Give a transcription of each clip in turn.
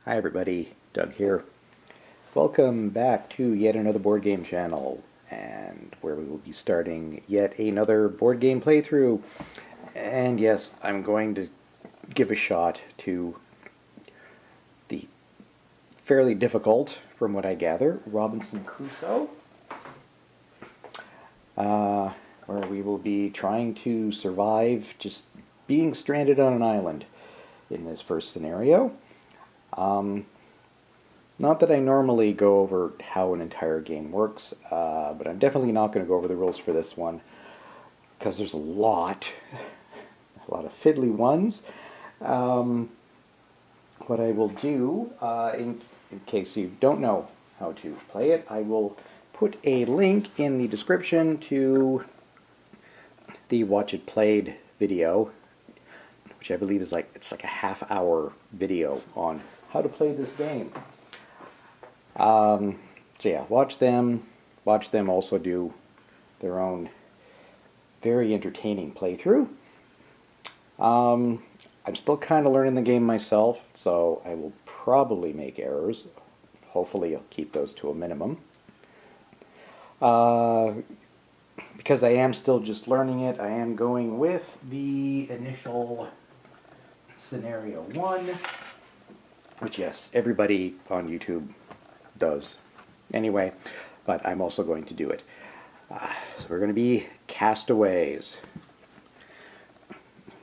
Hi everybody, Doug here. Welcome back to yet another board game channel, and where we will be starting yet another board game playthrough. And yes, I'm going to give a shot to the fairly difficult, from what I gather, Robinson Crusoe, where we will be trying to survive just being stranded on an island in this first scenario. Not that I normally go over how an entire game works, but I'm definitely not going to go over the rules for this one, because there's a lot of fiddly ones. What I will do, in case you don't know how to play it, I will put a link in the description to the Watch It Played video, which I believe is it's like a half-hour video on how to play this game. So yeah, watch them also do their own very entertaining playthrough. I'm still kind of learning the game myself, so I will probably make errors. Hopefully I'll keep those to a minimum. Because I am still just learning it, I am going with the initial scenario 1, which yes, everybody on YouTube does anyway, but I'm also going to do it. So we're going to be Castaways.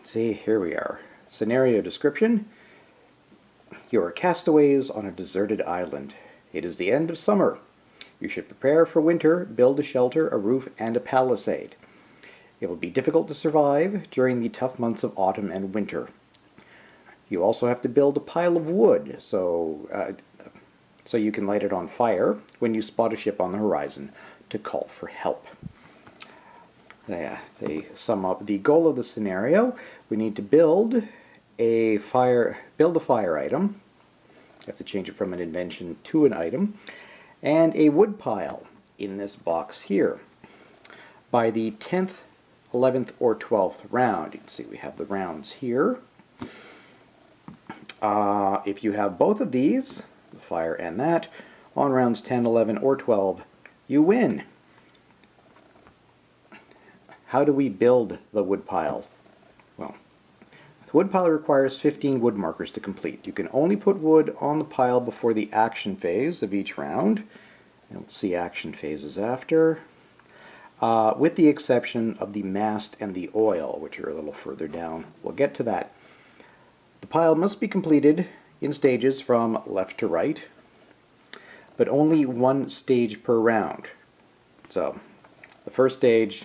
See, here we are. Scenario description. You are castaways on a deserted island. It is the end of summer. You should prepare for winter, build a shelter, a roof, and a palisade. It will be difficult to survive during the tough months of autumn and winter. You also have to build a pile of wood, so you can light it on fire when you spot a ship on the horizon to call for help. They sum up the goal of the scenario. We need to build a fire item. You have to change it from an invention to an item. And a wood pile in this box here. By the 10th, 11th, or 12th round, you can see we have the rounds here. If you have both of these, the fire and that, on rounds 10, 11, or 12, you win. How do we build the woodpile? Well, the woodpile requires 15 wood markers to complete. You can only put wood on the pile before the action phase of each round, and we'll see action phases after, with the exception of the mast and the oil, which are a little further down. We'll get to that. The pile must be completed in stages from left to right, but only one stage per round. So the first stage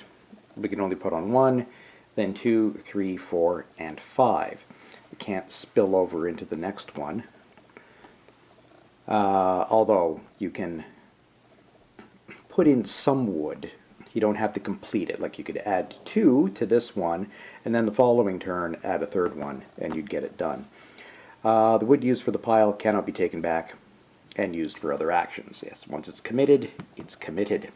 we can only put on 1, then 2, 3, 4, and 5. We can't spill over into the next one. Although you can put in some wood. You don't have to complete it. Like you could add 2 to this one, and then the following turn add a third one, and you'd get it done. The wood used for the pile cannot be taken back and used for other actions. Yes, once it's committed, it's committed.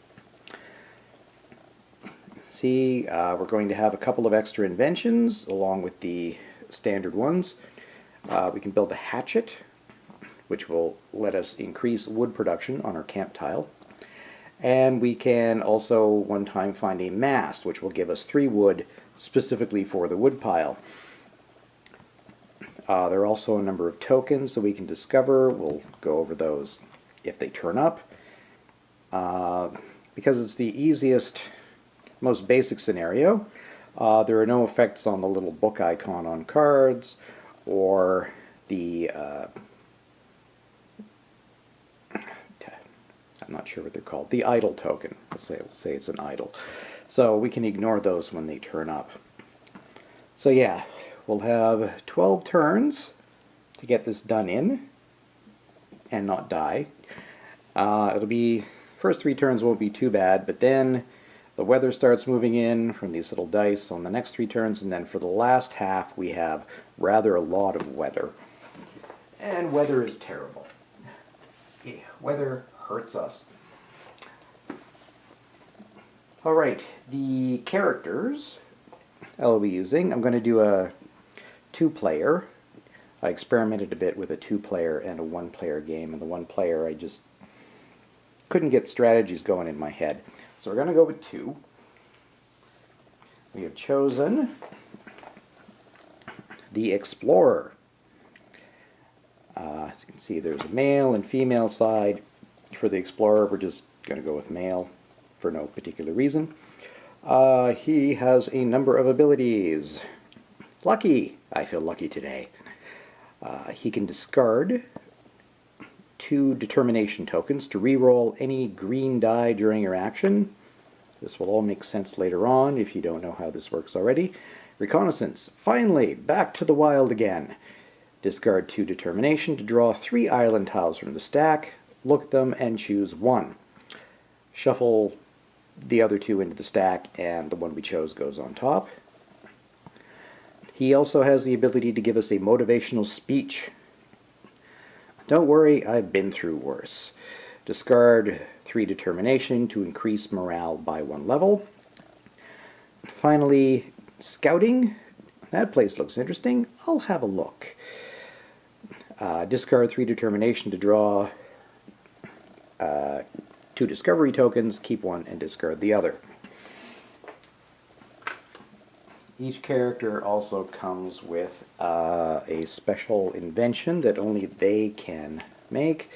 See, we're going to have a couple of extra inventions along with the standard ones. We can build a hatchet, which will let us increase wood production on our camp tile. And we can also one time find a mast, which will give us 3 wood specifically for the wood pile. There are also a number of tokens that we can discover. We'll go over those if they turn up. Because it's the easiest, most basic scenario, there are no effects on the little book icon on cards, or the I'm not sure what they're called, the idle token. We'll say it's an idle. So we can ignore those when they turn up. So yeah, we'll have 12 turns to get this done in and not die. It'll be, first 3 turns won't be too bad, but then the weather starts moving in from these little dice on the next 3 turns, and then for the last half we have rather a lot of weather. And weather is terrible. Yeah, weather hurts us. Alright, the characters I'll be using, I'm going to do a 2-player. I experimented a bit with a 2-player and a 1-player game, and the 1-player I just couldn't get strategies going in my head. So we're going to go with 2. We have chosen the Explorer. As you can see, there's a male and female side. For the Explorer, we're just going to go with male for no particular reason. He has a number of abilities. Lucky! I feel lucky today. He can discard 2 determination tokens to re-roll any green die during your action. This will all make sense later on if you don't know how this works already. Reconnaissance. Finally, back to the wild again. Discard 2 determination to draw 3 island tiles from the stack, look at them, and choose 1. Shuffle the other 2 into the stack, and the one we chose goes on top. He also has the ability to give us a motivational speech. Don't worry, I've been through worse. Discard 3 determination to increase morale by 1 level. Finally, scouting. That place looks interesting. I'll have a look. Discard 3 determination to draw 2 discovery tokens, keep 1 and discard the other. Each character also comes with a special invention that only they can make.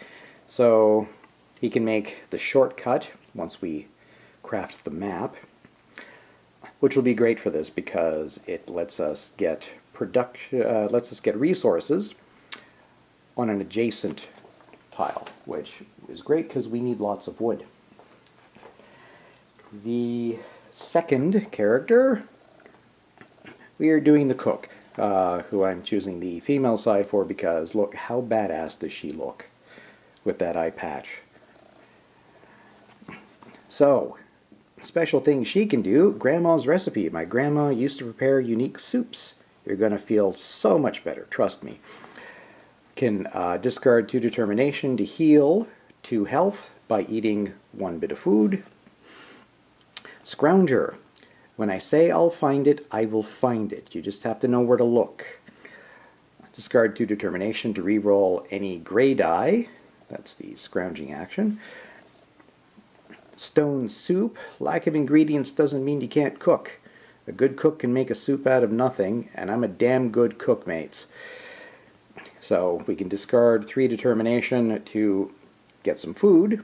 So he can make the shortcut once we craft the map, which will be great for this because it lets us get resources on an adjacent tile, which is great because we need lots of wood. The second character, we are doing the cook, who I'm choosing the female side for because look, how badass does she look with that eye patch. So, special things she can do, Grandma's recipe. My grandma used to prepare unique soups. You're going to feel so much better, trust me. Can discard 2 determination to heal 2 health by eating 1 bit of food. Scrounger. When I say I'll find it, I will find it. You just have to know where to look. Discard 2 determination to re-roll any gray die. That's the scrounging action. Stone soup. Lack of ingredients doesn't mean you can't cook. A good cook can make a soup out of nothing, and I'm a damn good cook, mates. So we can discard 3 determination to get some food.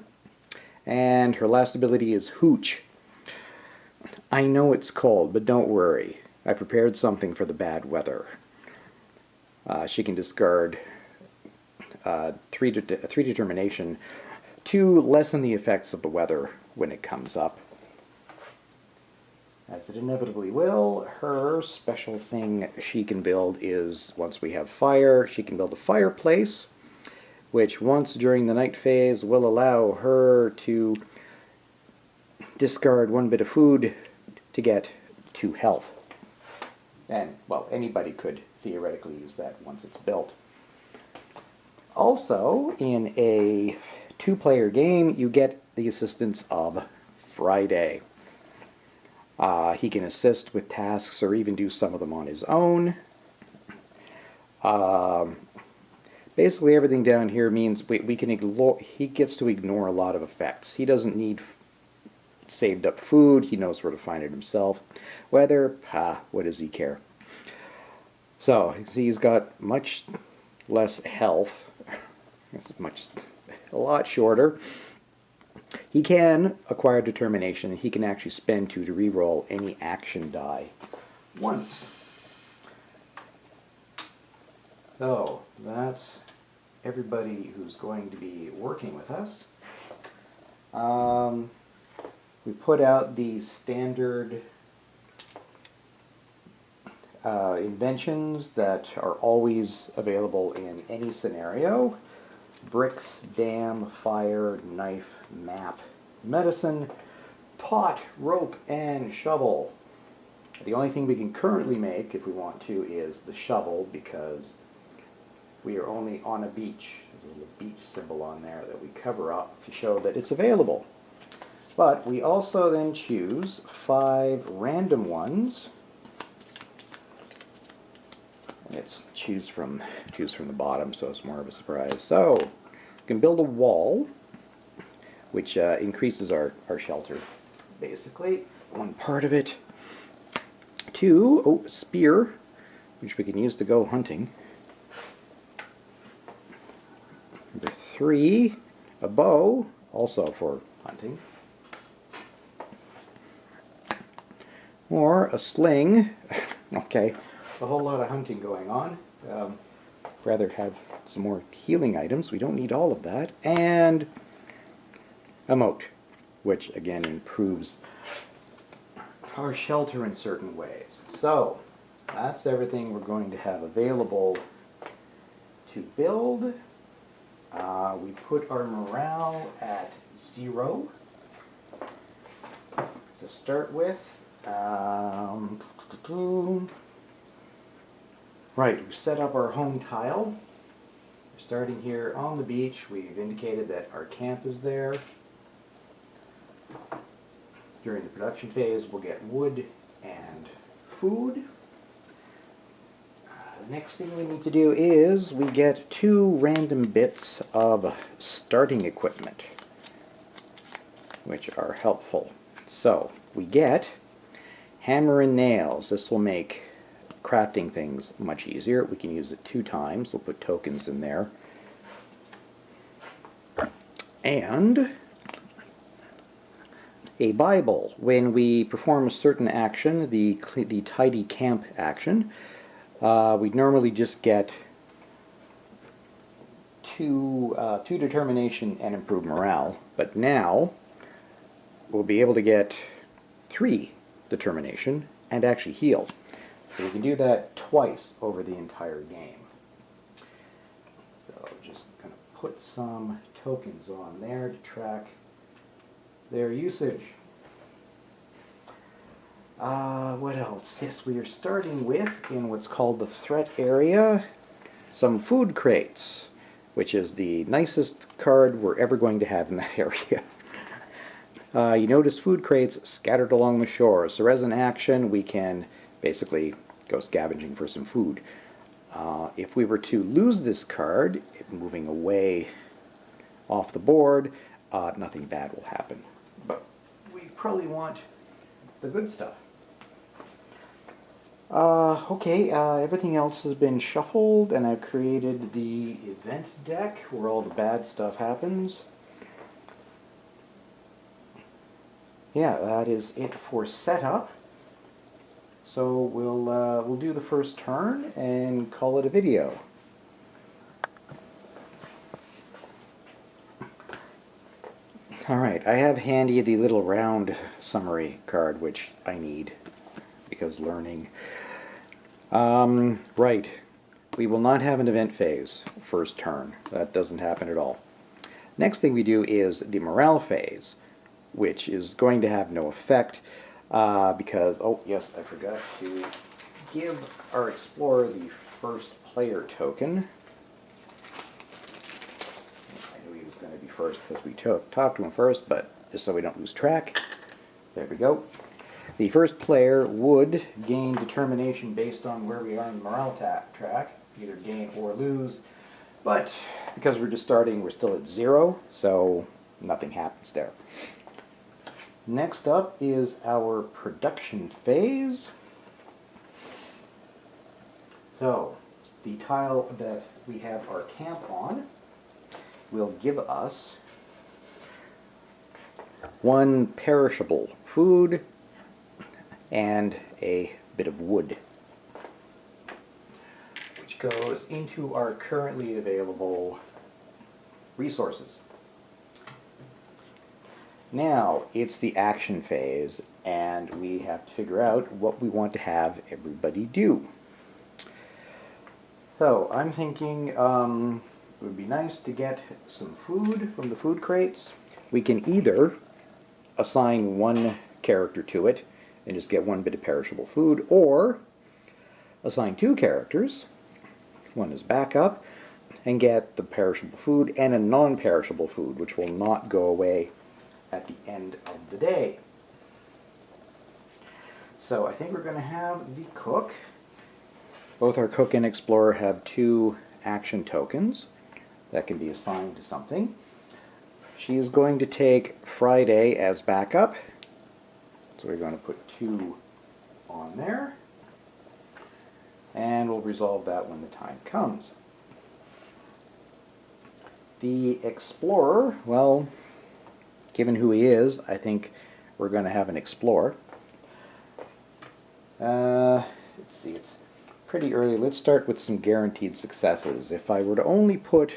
And her last ability is Hooch. I know it's cold, but don't worry. I prepared something for the bad weather. She can discard 3 determination to lessen the effects of the weather when it comes up. As it inevitably will, her special thing she can build is, once we have fire, she can build a fireplace, which once during the night phase will allow her to discard 1 bit of food to get 2 health. And, well, anybody could theoretically use that once it's built. Also, in a 2-player game, you get the assistance of Friday. He can assist with tasks or even do some of them on his own. Basically everything down here means we can ignore, he gets to ignore a lot of effects. He doesn't need saved up food, he knows where to find it himself. Weather, what does he care? So, he's got much less health. It's a lot shorter. He can acquire determination. He can actually spend 2 to re-roll any action die once. So, that's everybody who's going to be working with us. We put out the standard inventions that are always available in any scenario. Bricks, dam, fire, knife, map, medicine, pot, rope, and shovel. The only thing we can currently make, if we want to, is the shovel, because we are only on a beach. There's a little beach symbol on there that we cover up to show that it's available. But we also then choose 5 random ones. Let's choose from the bottom, so it's more of a surprise. So we can build a wall, which increases our shelter, basically. One part of it. 2, spear, which we can use to go hunting. Number 3, a bow, also for hunting. Or a sling. Okay, a whole lot of hunting going on. Rather have some more healing items. We don't need all of that. And a moat, which again improves our shelter in certain ways. So that's everything we're going to have available to build. We put our morale at 0 to start with. Right, we've set up our home tile. We're starting here on the beach. We've indicated that our camp is there. During the production phase, we'll get wood and food. The next thing we need to do is we get 2 random bits of starting equipment, which are helpful. So we get hammer and nails. This will make crafting things much easier. We can use it 2 times. We'll put tokens in there. And a Bible. When we perform a certain action, the tidy camp action, we normally just get 2 determination and improved morale, but now we'll be able to get 3 determination and actually heal. So we can do that twice over the entire game. So just going to put some tokens on there to track their usage. What else? Yes, we are starting with, in what's called the threat area, some food crates, which is the nicest card we're ever going to have in that area. You notice food crates scattered along the shore, so as an action we can basically go scavenging for some food. If we were to lose this card, moving away off the board, nothing bad will happen. But we probably want the good stuff. Everything else has been shuffled, and I've created the event deck where all the bad stuff happens. Yeah, that is it for setup. So we'll do the first turn and call it a video. Alright, I have handy the little round summary card, which I need because learning. Right, we will not have an event phase first turn. That doesn't happen at all. Next thing we do is the morale phase, which is going to have no effect because, oh yes, I forgot to give our explorer the first player token. I knew he was going to be first because we talked to him first, but just so we don't lose track. There we go. The first player would gain determination based on where we are in the morale track, either gain or lose, but because we're just starting, we're still at 0, so nothing happens there. Next up is our production phase. So, the tile that we have our camp on will give us 1 perishable food and a bit of wood, which goes into our currently available resources. Now it's the action phase, and we have to figure out what we want to have everybody do. So I'm thinking it would be nice to get some food from the food crates. We can either assign 1 character to it and just get 1 bit of perishable food, or assign 2 characters, 1 as backup, and get the perishable food and a non-perishable food, which will not go away at the end of the day. So I think we're going to have the cook Both our cook and explorer have 2 action tokens that can be assigned to something. She is going to take Friday as backup, so we're going to put 2 on there, and we'll resolve that when the time comes. The explorer, well, given who he is, I think we're going to have an explorer. Let's see, it's pretty early. Let's start with some guaranteed successes. If I were to only put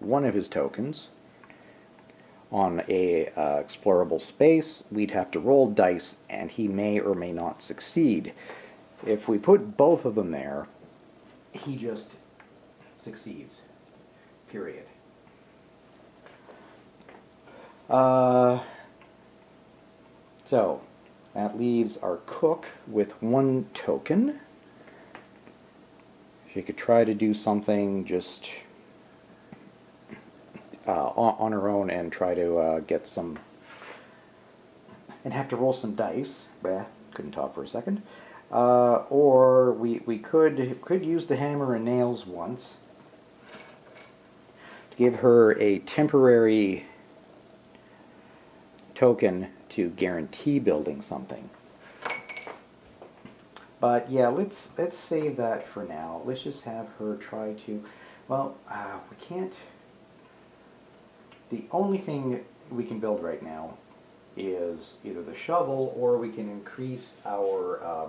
one of his tokens on a explorable space, we'd have to roll dice, and he may or may not succeed. If we put both of them there, he just succeeds. Period. So that leaves our cook with 1 token. She could try to do something just on her own and try to get some, and have to roll some dice. Couldn't talk for a second. Or we could use the hammer and nails once to give her a temporary token to guarantee building something. But yeah, let's save that for now. Let's just have her try to, well, we can't, the only thing we can build right now is either the shovel, or we can increase our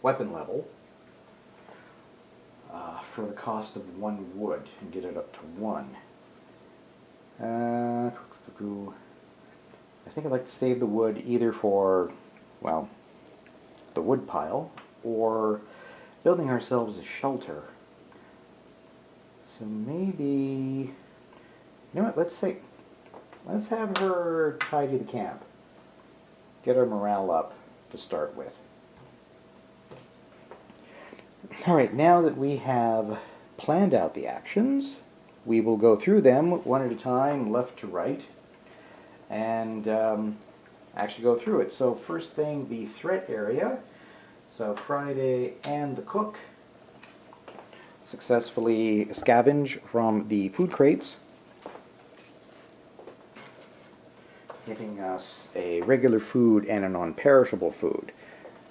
weapon level for the cost of 1 wood and get it up to 1. I think I'd like to save the wood either for, well, the wood pile, or building ourselves a shelter. So maybe, you know what, let's have her tidy the camp. Get our morale up to start with. Alright, now that we have planned out the actions, we will go through them one at a time, left to right, and actually go through it. So first thing, the threat area. So Friday and the cook successfully scavenge from the food crates, giving us a regular food and a non-perishable food.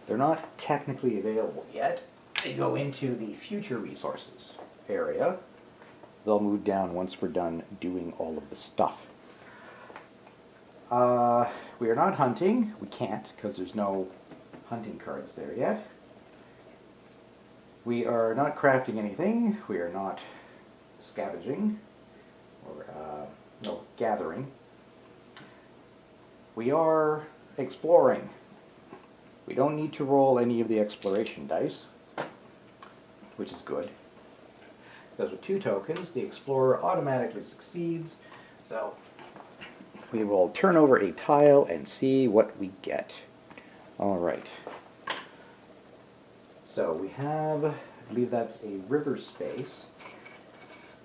They're not technically available yet. They go into the future resources area. They'll move down once we're done doing all of the stuff. We are not hunting. We can't, because there's no hunting cards there yet. We are not crafting anything. We are not scavenging, or no, gathering. We are exploring. We don't need to roll any of the exploration dice, which is good. Because with 2 tokens, the explorer automatically succeeds. So we will turn over a tile and see what we get. Alright. So we have, I believe that's a river space,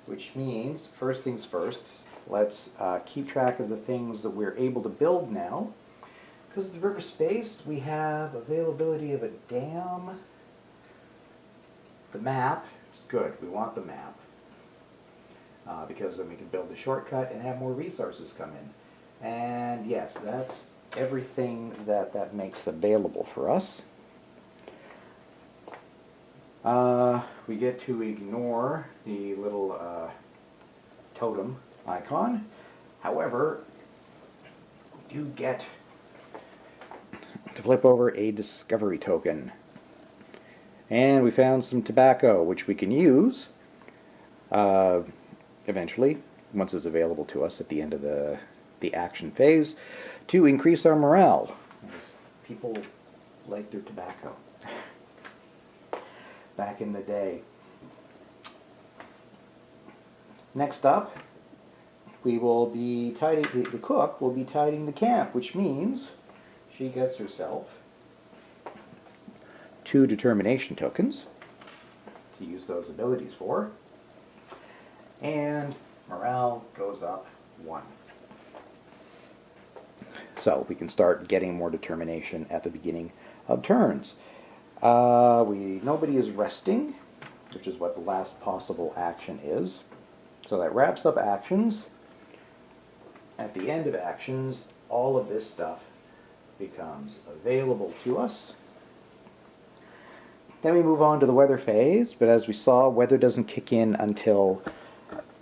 which means, first things first, let's keep track of the things that we're able to build now. Because of the river space, we have availability of a dam. The map is good. We want the map. Because then we can build a shortcut and have more resources come in. And yes, that's everything that makes available for us. We get to ignore the little totem icon. However, we do get to flip over a discovery token. And we found some tobacco, which we can use eventually, once it's available to us at the end of the action phase, to increase our morale. People like their tobacco back in the day. Next up, we will be tidying, the cook will be tidying the camp, which means she gets herself 2 determination tokens to use those abilities for, and morale goes up 1. So we can start getting more determination at the beginning of turns. Nobody is resting, which is what the last possible action is. So that wraps up actions. At the end of actions, all of this stuff becomes available to us. Then we move on to the weather phase, but as we saw, weather doesn't kick in until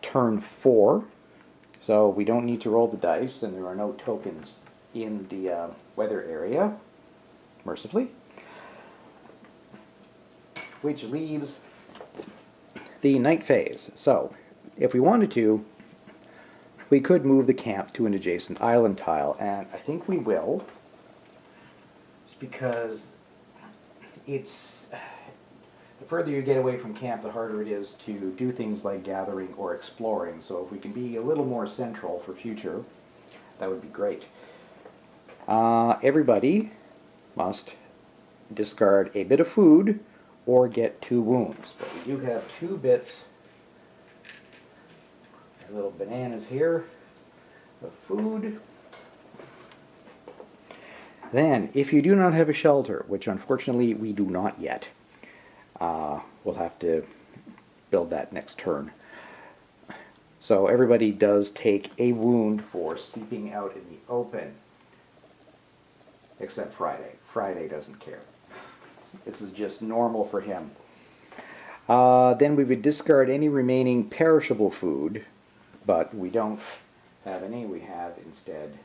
turn 4. So we don't need to roll the dice, and there are no tokens in the weather area, mercifully. Which leaves the night phase. So, if we wanted to, we could move the camp to an adjacent island tile, and I think we will, just because the further you get away from camp, the harder it is to do things like gathering or exploring. So if we can be a little more central for future, that would be great. Everybody must discard a bit of food or get 2 wounds. But we do have 2 bits, little bananas here, of food. Then, if you do not have a shelter, which unfortunately we do not yet, we'll have to build that next turn. So everybody does take a wound for sleeping out in the open, except Friday. Friday doesn't care. This is just normal for him. Then we would discard any remaining perishable food, but we don't have any. We have instead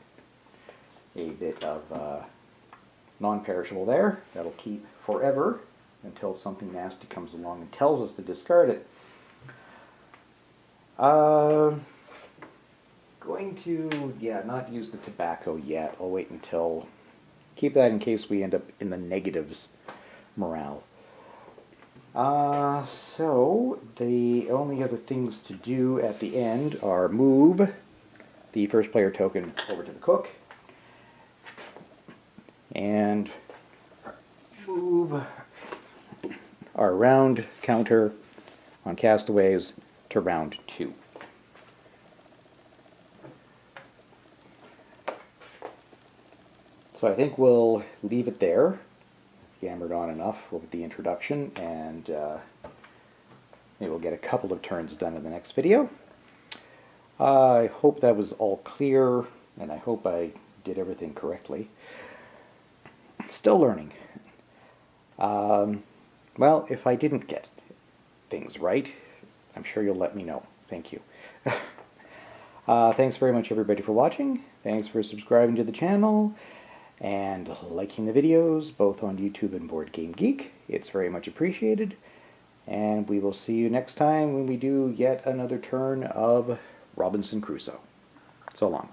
a bit of non-perishable there. That'll keep forever until something nasty comes along and tells us to discard it. Going to, not use the tobacco yet. I'll wait until, keep that in case we end up in the negatives morale. So the only other things to do at the end are move the first player token over to the cook, and move our round counter on Castaways to round 2. So I think we'll leave it there. Yammered on enough with the introduction, and maybe we'll get a couple of turns done in the next video. I hope that was all clear, and I hope I did everything correctly. Still learning. Well, if I didn't get things right, I'm sure you'll let me know. Thank you. Thanks very much, everybody, for watching. Thanks for subscribing to the channel and liking the videos, both on YouTube and Board Game Geek. It's very much appreciated. And we will see you next time when we do yet another turn of Robinson Crusoe. So long.